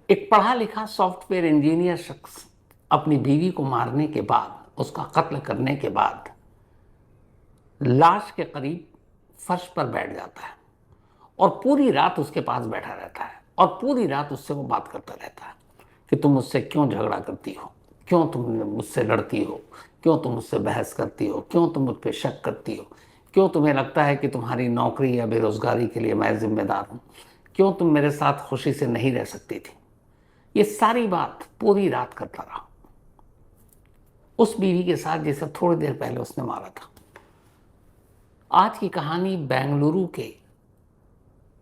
एक पढ़ा लिखा सॉफ्टवेयर इंजीनियर शख्स अपनी बीवी को मारने के बाद, उसका कत्ल करने के बाद लाश के करीब फर्श पर बैठ जाता है और पूरी रात उसके पास बैठा रहता है और पूरी रात उससे वो बात करता रहता है कि तुम मुझसे क्यों झगड़ा करती हो, क्यों तुम मुझसे लड़ती हो, क्यों तुम मुझसे बहस करती हो, क्यों तुम मुझ पर शक करती हो, क्यों तुम्हें लगता है कि तुम्हारी नौकरी या बेरोजगारी के लिए मैं जिम्मेदार हूँ, क्यों तुम मेरे साथ खुशी से नहीं रह सकती थी। ये सारी बात पूरी रात करता रहा उस बीवी के साथ जिसे थोड़ी देर पहले उसने मारा था। आज की कहानी बेंगलुरु के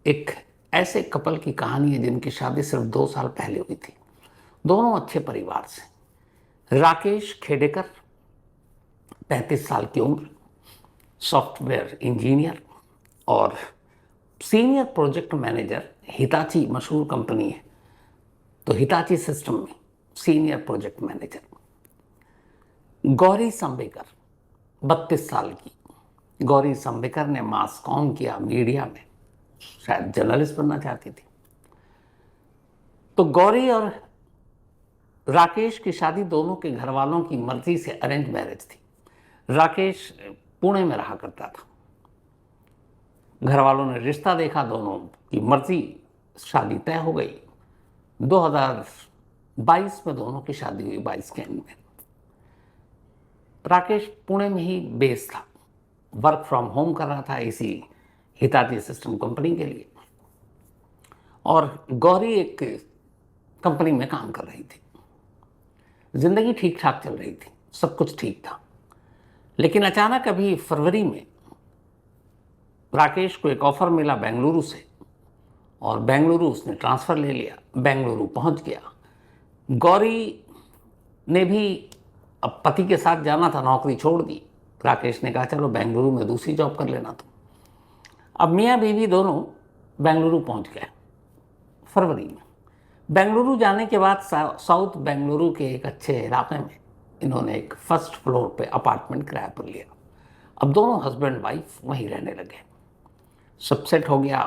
एक ऐसे कपल की कहानी है जिनकी शादी सिर्फ 2 साल पहले हुई थी। दोनों अच्छे परिवार से। राकेश खेडेकर, 35 साल की उम्र, सॉफ्टवेयर इंजीनियर और सीनियर प्रोजेक्ट मैनेजर। हिताची मशहूर कंपनी है तो हिताची सिस्टम में सीनियर प्रोजेक्ट मैनेजर। गौरी संबेकर, 32 साल की। गौरी संबेकर ने मास कॉम किया, मीडिया में, शायद जर्नलिस्ट बनना चाहती थी। तो गौरी और राकेश की शादी दोनों के घर वालों की मर्जी से अरेंज मैरिज थी। राकेश पुणे में रहा करता था। घर वालों ने रिश्ता देखा, दोनों की मर्जी, शादी तय हो गई। 2022 में दोनों की शादी हुई, 22 के एंड में। राकेश पुणे में ही बेस था, वर्क फ्रॉम होम कर रहा था इसी हिताची सिस्टम कंपनी के लिए। और गौरी एक कंपनी में काम कर रही थी। जिंदगी ठीक ठाक चल रही थी, सब कुछ ठीक था। लेकिन अचानक अभी फरवरी में राकेश को एक ऑफर मिला बेंगलुरु से और बेंगलुरु उसने ट्रांसफ़र ले लिया, बेंगलुरु पहुंच गया। गौरी ने भी अब पति के साथ जाना था, नौकरी छोड़ दी। राकेश ने कहा चलो बेंगलुरु में दूसरी जॉब कर लेना तुम। अब मियाँ बीवी दोनों बेंगलुरु पहुंच गए फरवरी में। बेंगलुरु जाने के बाद साउथ बेंगलुरु के एक अच्छे इलाके में इन्होंने एक फर्स्ट फ्लोर पे अपार्टमेंट किराए पर लिया। अब दोनों हस्बैंड वाइफ वहीं रहने लगे। सब सेट हो गया।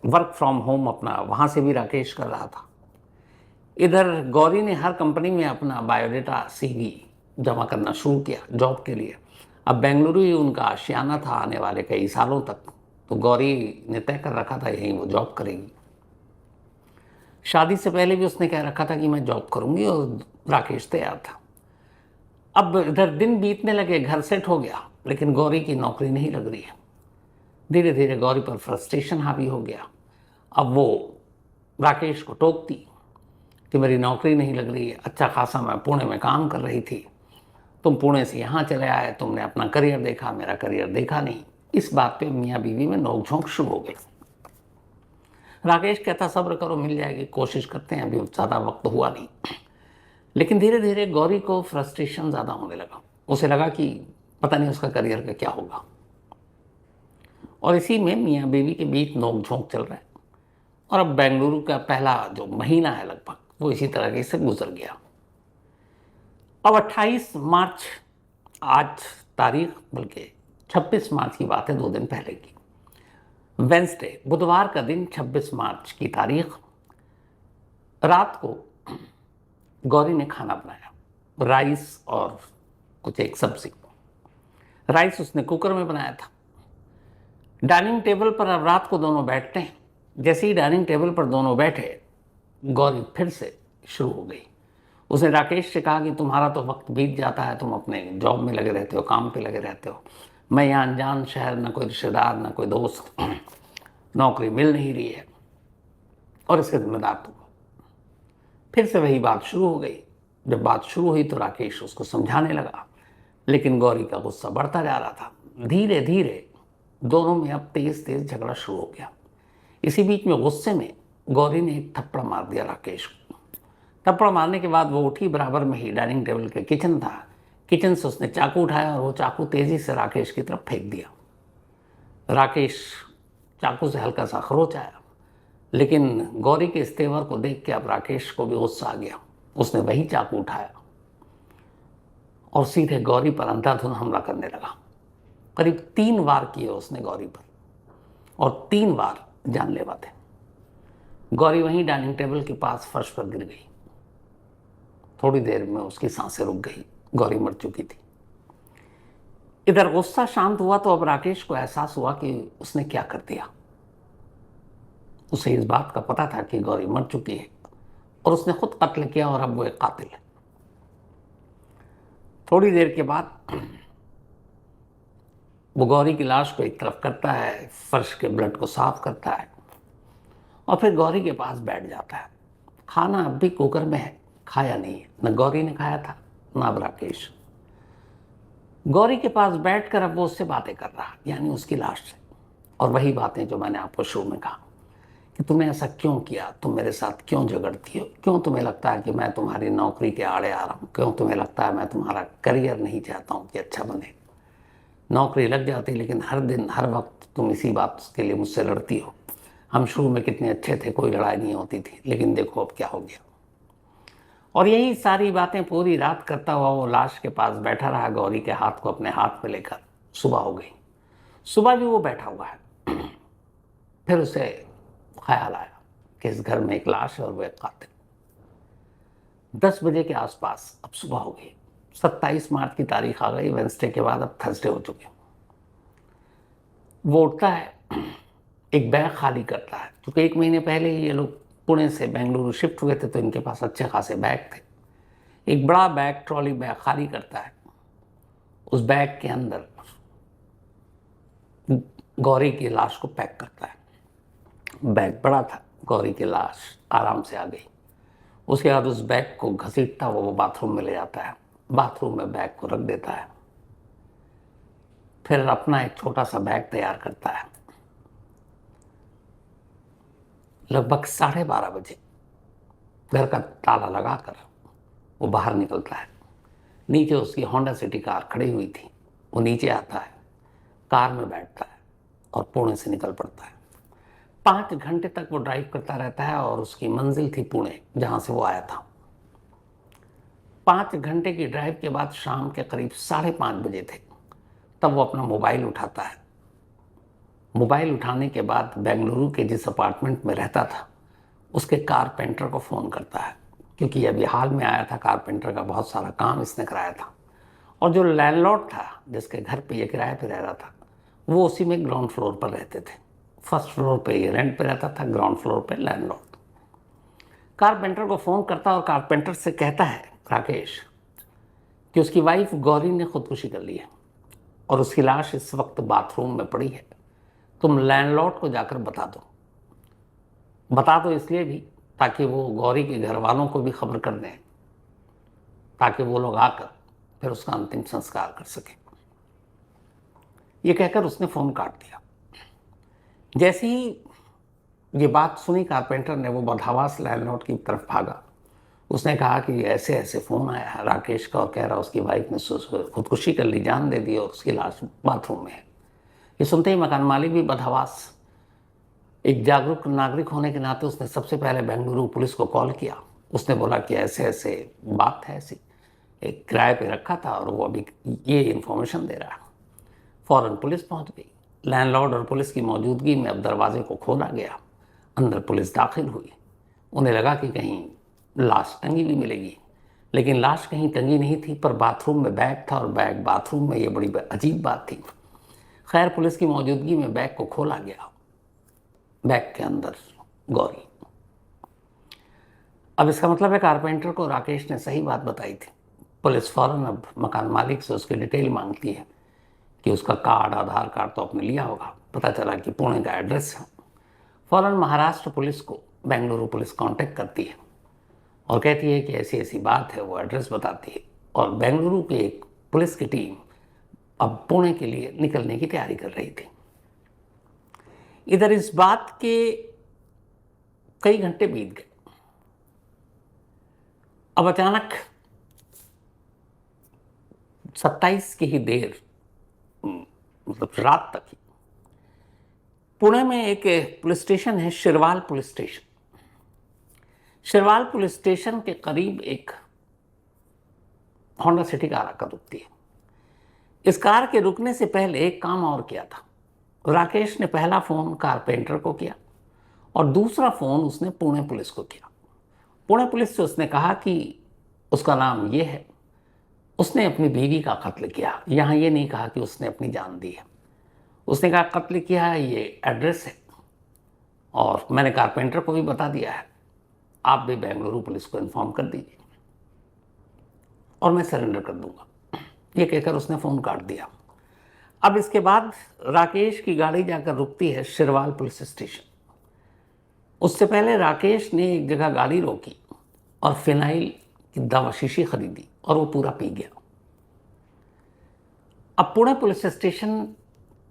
वर्क फ्रॉम होम अपना वहाँ से भी राकेश कर रहा था। इधर गौरी ने हर कंपनी में अपना बायोडेटा, सीवी जमा करना शुरू किया जॉब के लिए। अब बेंगलुरु ही उनका आशियाना था आने वाले कई सालों तक, तो गौरी ने तय कर रखा था यहीं वो जॉब करेगी। शादी से पहले भी उसने कह रखा था कि मैं जॉब करूंगी और राकेश तैयार था। अब इधर दिन बीतने लगे, घर सेट हो गया, लेकिन गौरी की नौकरी नहीं लग रही है। धीरे धीरे गौरी पर फ्रस्ट्रेशन हावी हो गया। अब वो राकेश को टोकती कि मेरी नौकरी नहीं लग रही है, अच्छा खासा मैं पुणे में काम कर रही थी, तुम पुणे से यहाँ चले आए, तुमने अपना करियर देखा, मेरा करियर देखा नहीं। इस बात पे मियाँ बीवी में नोकझोंक शुरू हो गई। राकेश कहता सब्र करो, मिल जाएगी, कोशिश करते हैं, अभी ज़्यादा वक्त हुआ नहीं। लेकिन धीरे धीरे गौरी को फ्रस्ट्रेशन ज़्यादा होने लगा। उसे लगा कि पता नहीं उसका करियर का क्या होगा। और इसी में मियाँ बीवी के बीच नोकझोंक चल रहा है। और अब बेंगलुरु का पहला जो महीना है लगभग, वो इसी तरह से गुजर गया। अब 28 मार्च, आज तारीख बल्कि 26 मार्च की बात है, 2 दिन पहले की, वेंसडे, बुधवार का दिन, 26 मार्च की तारीख, रात को गौरी ने खाना बनाया, राइस और कुछ एक सब्जी। राइस उसने कुकर में बनाया था। डाइनिंग टेबल पर अब रात को दोनों बैठते हैं। जैसे ही डाइनिंग टेबल पर दोनों बैठे, गौरी फिर से शुरू हो गई। उसने राकेश से कहा कि तुम्हारा तो वक्त बीत जाता है, तुम अपने जॉब में लगे रहते हो, काम पे लगे रहते हो, मैं यहाँ अनजान शहर, ना कोई रिश्तेदार, ना कोई दोस्त, नौकरी मिल नहीं रही है और इसके जिम्मेदार तुम। फिर से वही बात शुरू हो गई। जब बात शुरू हुई तो राकेश उसको समझाने लगा, लेकिन गौरी का गुस्सा बढ़ता जा रहा था। धीरे धीरे दोनों में अब तेज तेज झगड़ा शुरू हो गया। इसी बीच में गुस्से में गौरी ने एक थप्पड़ मार दिया राकेश को। थप्पड़ मारने के बाद वो उठी, बराबर में ही डाइनिंग टेबल के किचन था, किचन से उसने चाकू उठाया और वो चाकू तेजी से राकेश की तरफ फेंक दिया। राकेश चाकू से हल्का सा खरोच आया, लेकिन गौरी के इस तेवर को देख के अब राकेश को भी गुस्सा आ गया। उसने वही चाकू उठाया और सीधे गौरी पर अंधाधुंध हमला करने लगा। करीब 3 वार किए उसने गौरी पर और 3 वार जानलेवा थे। गौरी वहीं डाइनिंग टेबल के पास फर्श पर गिर गई। थोड़ी देर में उसकी सांसें रुक गई। गौरी मर चुकी थी। इधर गुस्सा शांत हुआ तो अब राकेश को एहसास हुआ कि उसने क्या कर दिया। उसे इस बात का पता था कि गौरी मर चुकी है और उसने खुद कत्ल किया और अब वो एक कातिल है। थोड़ी देर के बाद वो गौरी की लाश को एक तरफ करता है, फर्श के ब्लड को साफ करता है और फिर गौरी के पास बैठ जाता है। खाना अब भी कुकर में है, खाया नहीं है। न गौरी ने खाया था न अब राकेश। गौरी के पास बैठकर अब वो उससे बातें कर रहा, यानी उसकी लाश से। और वही बातें जो मैंने आपको शुरू में कहा कि तुमने ऐसा क्यों किया, तुम मेरे साथ क्यों झगड़ती हो, क्यों तुम्हें लगता है कि मैं तुम्हारी नौकरी के आड़े आ रहा हूँ, क्यों तुम्हें लगता है मैं तुम्हारा करियर नहीं चाहता हूँ कि अच्छा बने। नौकरी लग जाती लेकिन हर दिन हर वक्त तुम इसी बात के लिए मुझसे लड़ती हो। हम शुरू में कितने अच्छे थे, कोई लड़ाई नहीं होती थी, लेकिन देखो अब क्या हो गया। और यही सारी बातें पूरी रात करता हुआ वो लाश के पास बैठा रहा, गौरी के हाथ को अपने हाथ में लेकर। सुबह हो गई। सुबह भी वो बैठा हुआ है। फिर उसे ख्याल आया कि इस घर में एक लाश है और वो एक कातिल। 10 बजे के आसपास, अब सुबह हो गई, 27 मार्च की तारीख आ गई। वेडनेसडे के बाद अब थर्सडे हो चुके। वो उठता है, एक बैग खाली करता है, क्योंकि 1 महीने पहले ही ये लोग पुणे से बेंगलुरु शिफ्ट हुए थे तो इनके पास अच्छे खासे बैग थे। एक बड़ा बैग, ट्रॉली बैग खाली करता है। उस बैग के अंदर गौरी की लाश को पैक करता है। बैग बड़ा था, गौरी की लाश आराम से आ गई। उसके बाद उस बैग को घसीटता वो बाथरूम में ले जाता है। बाथरूम में बैग को रख देता है। फिर अपना एक छोटा सा बैग तैयार करता है। लगभग 12:30 बजे घर का ताला लगाकर वो बाहर निकलता है। नीचे उसकी होंडा सिटी कार खड़ी हुई थी। वो नीचे आता है, कार में बैठता है और पुणे से निकल पड़ता है। 5 घंटे तक वो ड्राइव करता रहता है और उसकी मंजिल थी पुणे, जहाँ से वो आया था। 5 घंटे की ड्राइव के बाद शाम के करीब 5:30 बजे थे, तब वो अपना मोबाइल उठाता है। मोबाइल उठाने के बाद बेंगलुरु के जिस अपार्टमेंट में रहता था उसके कारपेंटर को फ़ोन करता है, क्योंकि अभी हाल में आया था, कारपेंटर का बहुत सारा काम इसने कराया था। और जो लैंडलॉर्ड था जिसके घर पे ये किराए पे रह रहा था, वो उसी में ग्राउंड फ्लोर पर रहते थे। फर्स्ट फ्लोर पे ये रेंट पे रहता था, ग्राउंड फ्लोर पे लैंडलॉर्ड। कारपेंटर को फ़ोन करता और कारपेंटर से कहता है राकेश कि उसकी वाइफ गौरी ने खुदकुशी कर ली है और उसकी लाश इस वक्त बाथरूम में पड़ी है। तुम लैंडलॉर्ड को जाकर बता दो इसलिए भी ताकि वो गौरी के घर वालों को भी खबर कर दें, ताकि वो लोग आकर फिर उसका अंतिम संस्कार कर सकें। ये कहकर उसने फ़ोन काट दिया। जैसे ही ये बात सुनी कारपेंटर ने, वो बदहवास लैंडलॉर्ड की तरफ भागा। उसने कहा कि ऐसे ऐसे फ़ोन आया है राकेश का और कह रहा उसकी वाइफ ने खुदकुशी कर ली, जान दे दी और उसकी लाश बाथरूम में है। ये सुनते ही मकान मालिक भी बदहवास, एक जागरूक नागरिक होने के नाते उसने सबसे पहले बेंगलुरु पुलिस को कॉल किया। उसने बोला कि ऐसे ऐसे बात है, ऐसी एक किराए पे रखा था और वो अभी ये इन्फॉर्मेशन दे रहा है। फ़ौरन पुलिस पहुंच गई। लैंडलॉर्ड और पुलिस की मौजूदगी में अब दरवाजे को खोला गया। अंदर पुलिस दाखिल हुई। उन्हें लगा कि कहीं लाश टंगी भी मिलेगी, लेकिन लाश कहीं टंगी नहीं थी, पर बाथरूम में बैग था और बैग बाथरूम में, ये बड़ी अजीब बात थी। खैर, पुलिस की मौजूदगी में बैग को खोला गया। बैग के अंदर गौरी। अब इसका मतलब है कारपेंटर को राकेश ने सही बात बताई थी। पुलिस फ़ौरन अब मकान मालिक से उसकी डिटेल मांगती है कि उसका कार्ड, आधार कार्ड तो आपने लिया होगा। पता चला कि पुणे का एड्रेस है। फ़ौरन महाराष्ट्र पुलिस को बेंगलुरु पुलिस कांटेक्ट करती है और कहती है कि ऐसी ऐसी बात है। वो एड्रेस बताती है और बेंगलुरु की एक पुलिस की टीम अब पुणे के लिए निकलने की तैयारी कर रही थी। इधर इस बात के कई घंटे बीत गए। अब अचानक 27 की ही देर, मतलब रात तक ही, पुणे में एक पुलिस स्टेशन है, शिरवाल पुलिस स्टेशन। शिरवाल पुलिस स्टेशन के करीब एक होंडा सिटी कार आकर रुकती है। इस कार के रुकने से पहले एक काम और किया था। राकेश ने पहला फ़ोन कारपेंटर को किया और दूसरा फ़ोन उसने पुणे पुलिस को किया। पुणे पुलिस से उसने कहा कि उसका नाम ये है, उसने अपनी बीवी का कत्ल किया। यहाँ ये नहीं कहा कि उसने अपनी जान दी है, उसने कहा कत्ल किया है, ये एड्रेस है और मैंने कारपेंटर को भी बता दिया है, आप भी बेंगलुरु पुलिस को इन्फॉर्म कर दीजिए और मैं सरेंडर कर दूंगा। ये कहकर उसने फ़ोन काट दिया। अब इसके बाद राकेश की गाड़ी जाकर रुकती है शिरवाल पुलिस स्टेशन। उससे पहले राकेश ने एक जगह गाड़ी रोकी और फिनाइल की दवा शीशी खरीदी और वो पूरा पी गया। अब पुणे पुलिस स्टेशन,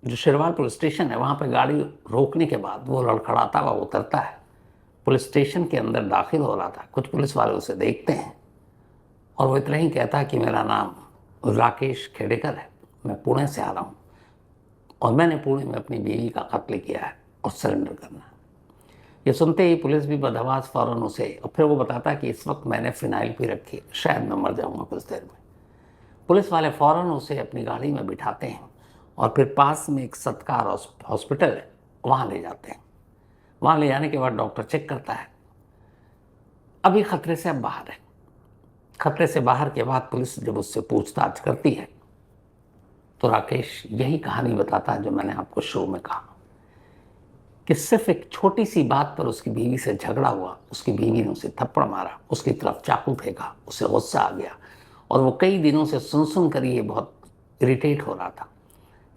जो शिरवाल पुलिस स्टेशन है, वहाँ पे गाड़ी रोकने के बाद वो लड़खड़ाता हुआ उतरता है। पुलिस स्टेशन के अंदर दाखिल हो रहा था। कुछ पुलिस वाले उसे देखते हैं और वो इतना ही कहता है कि मेरा नाम राकेश खेडेकर है, मैं पुणे से आ रहा हूँ और मैंने पुणे में अपनी बीवी का कत्ल किया है और सरेंडर करना है। ये सुनते ही पुलिस भी बदहवास फ़ौरन उसे, और फिर वो बताता है कि इस वक्त मैंने फिनाइल पी रखी है, शायद मैं मर जाऊँगा कुछ देर में। पुलिस वाले फ़ौरन उसे अपनी गाड़ी में बिठाते हैं और फिर पास में एक सत्कार हॉस्पिटल है, वहाँ ले जाते हैं। वहाँ ले जाने के बाद डॉक्टर चेक करता है, अभी खतरे से अब बाहर है। खतरे से बाहर के बाद पुलिस जब उससे पूछताछ करती है तो राकेश यही कहानी बताता है जो मैंने आपको शुरू में कहा कि सिर्फ एक छोटी सी बात पर उसकी बीवी से झगड़ा हुआ, उसकी बीवी ने उसे थप्पड़ मारा, उसकी तरफ चाकू फेंका, उसे गुस्सा आ गया और वो कई दिनों से सुन कर ये बहुत इरिटेट हो रहा था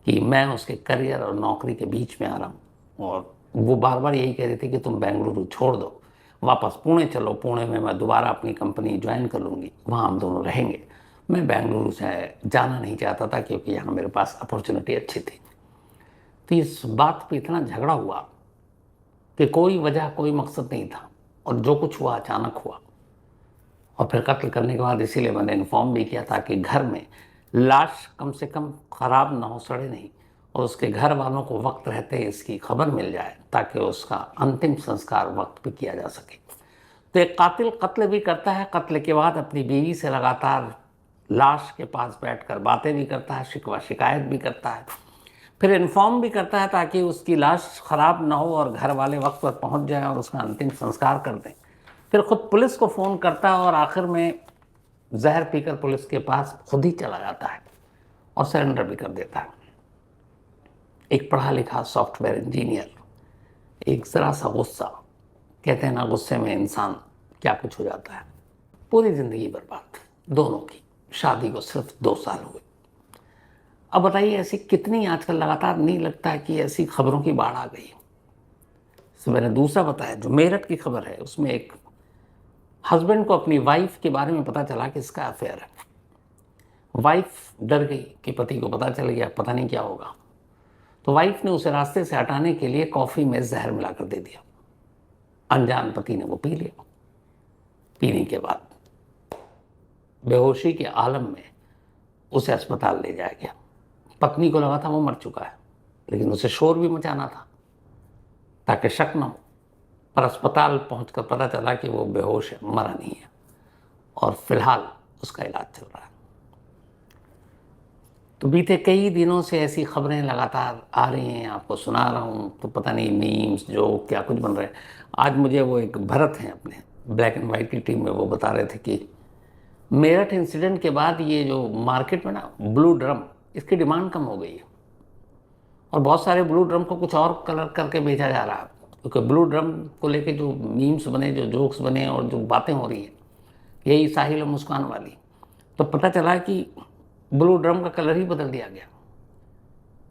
कि मैं उसके करियर और नौकरी के बीच में आ रहा हूँ। और वो बार बार यही कह रही थी कि तुम बेंगलुरु छोड़ दो, वापस पुणे चलो, पुणे में मैं दोबारा अपनी कंपनी ज्वाइन कर लूँगी, वहाँ हम दोनों रहेंगे। मैं बेंगलुरु से जाना नहीं चाहता था क्योंकि यहाँ मेरे पास अपॉर्चुनिटी अच्छी थी। तो इस बात पे इतना झगड़ा हुआ कि कोई वजह, कोई मकसद नहीं था और जो कुछ हुआ अचानक हुआ। और फिर कत्ल करने के बाद इसीलिए मैंने इन्फॉर्म भी किया ताकि घर में लाश कम से कम ख़राब ना हो, सड़े नहीं, और उसके घर वालों को वक्त रहते इसकी खबर मिल जाए ताकि उसका अंतिम संस्कार वक्त पे किया जा सके। तो एक कातिल कत्ल भी करता है, कत्ल के बाद अपनी बीवी से लगातार लाश के पास बैठकर बातें भी करता है, शिकवा शिकायत भी करता है, फिर इन्फॉर्म भी करता है ताकि उसकी लाश ख़राब ना हो और घर वाले वक्त पर पहुंच जाएं और उसका अंतिम संस्कार कर दें। फिर खुद पुलिस को फ़ोन करता है और आखिर में जहर पीकर पुलिस के पास खुद ही चला जाता है और सरेंडर भी कर देता है। एक पढ़ा लिखा सॉफ्टवेयर इंजीनियर, एक ज़रा सा गुस्सा, कहते हैं ना गुस्से में इंसान क्या कुछ हो जाता है। पूरी ज़िंदगी बर्बाद दोनों की। शादी को सिर्फ 2 साल हुए। अब बताइए ऐसी कितनी आजकल लगातार, नहीं लगता है कि ऐसी खबरों की बाढ़ आ गई। तो मैंने दूसरा बताया जो मेरठ की खबर है, उसमें एक हस्बैंड को अपनी वाइफ के बारे में पता चला कि इसका अफेयर है। वाइफ डर गई कि पति को पता चल गया, पता नहीं क्या होगा। तो वाइफ ने उसे रास्ते से हटाने के लिए कॉफ़ी में जहर मिलाकर दे दिया। अनजान पति ने वो पी लिया। पीने के बाद बेहोशी के आलम में उसे अस्पताल ले जाया गया। पत्नी को लगा था वो मर चुका है, लेकिन उसे शोर भी मचाना था ताकि शक न हो। पर अस्पताल पहुंचकर पता चला कि वो बेहोश है, मरा नहीं है और फिलहाल उसका इलाज चल रहा है। तो बीते कई दिनों से ऐसी खबरें लगातार आ रही हैं, आपको सुना रहा हूँ, तो पता नहीं मीम्स जो क्या कुछ बन रहे हैं। आज मुझे वो एक भरत हैं अपने ब्लैक एंड वाइट की टीम में, वो बता रहे थे कि मेरठ इंसिडेंट के बाद ये जो मार्केट में ना ब्लू ड्रम, इसकी डिमांड कम हो गई है और बहुत सारे ब्लू ड्रम को कुछ और कलर करके बेचा जा रहा है। क्योंकि ब्लू ड्रम को लेके जो मीम्स बने, जो जोक्स बने और जो बातें हो रही हैं, यही साहिल और मुस्कान वाली, तो पता चला कि ब्लू ड्रम का कलर ही बदल दिया गया।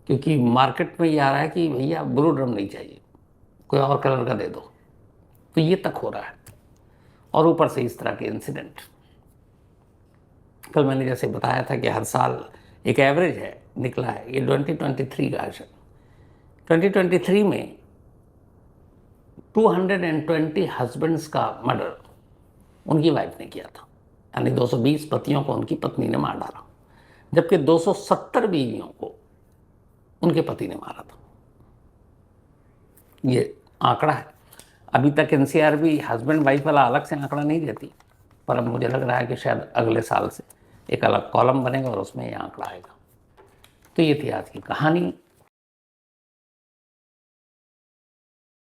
क्योंकि मार्केट में ये आ रहा है कि भैया ब्लू ड्रम नहीं चाहिए, कोई और कलर का दे दो। तो ये तक हो रहा है और ऊपर से इस तरह के इंसिडेंट। कल मैंने जैसे बताया था कि हर साल एक एवरेज है निकला है, ये 2023 का है। 2023 में 220 हस्बैंड्स का मर्डर उनकी वाइफ ने किया था, यानी 220 पतियों को उनकी पत्नी ने मार डाला, जबकि 270 बीवियों को उनके पति ने मारा था। ये आंकड़ा है। अभी तक एनसीआर भी हस्बैंड वाइफ वाला अलग से आंकड़ा नहीं देती, पर अब मुझे लग रहा है कि शायद अगले साल से एक अलग कॉलम बनेगा और उसमें ये आंकड़ा आएगा। तो ये थी आज की कहानी।